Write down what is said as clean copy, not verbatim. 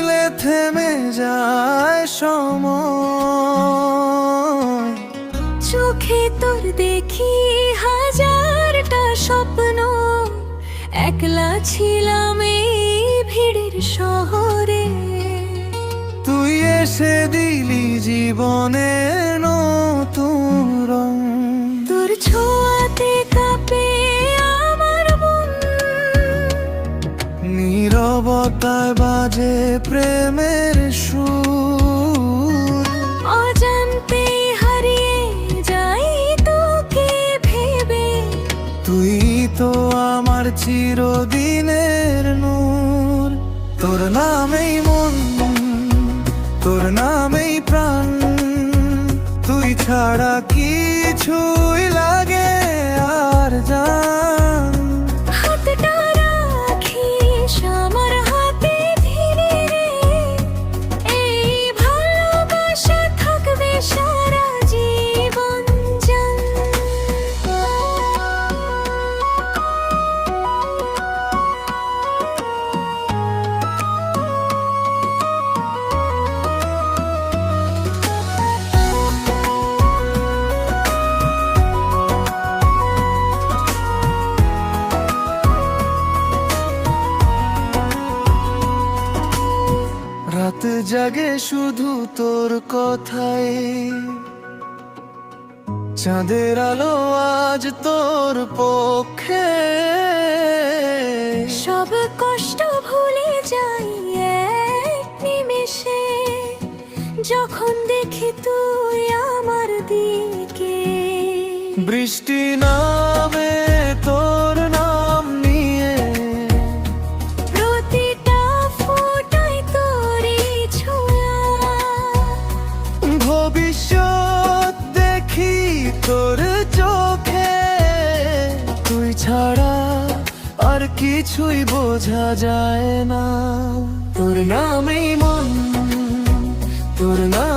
ভুলে থেমে যায় সময়। চোখে তোর দেখি হাজারটা স্বপ্ন, একলা ছিলাম এই ভিড়ের শহরে। তুই এসে দিলি জীবনে নতুন রং। তোর ছোঁয়াতে কাঁপে আমার মন, নীরবতায় বাজে প্রেমের সুর। অজান্তে হারিয়ে যাই তোকে ভেবে। তুই তো আমার চিরদিনের নূর। তোর নামেই মন, তোর নামেই প্রাণ। তুই ছাড়া কিছুই লাগে আর জান। হাতটা রাখিস আমার হাতে ধীরে রে, এই ভালোবাসা থাকবে সারা জীবন জান। রাত জাগে শুধু তোর কথায়, চাঁদের আলো আজ তোর পক্ষে। সব কষ্ট ভুলে যাই এক নিমেষে, যখন দেখি তুই আমার দিকে। বৃষ্টি নামে তোর নাম নিয়ে, প্রতিটা ফোঁটায় তোরই ছোঁয়া। ভবিষ্যৎ দেখি তোর চোখে। তুই ছাড়া আর কিছুই বোঝা যায় না। তোর নামেই মন, তোর নাম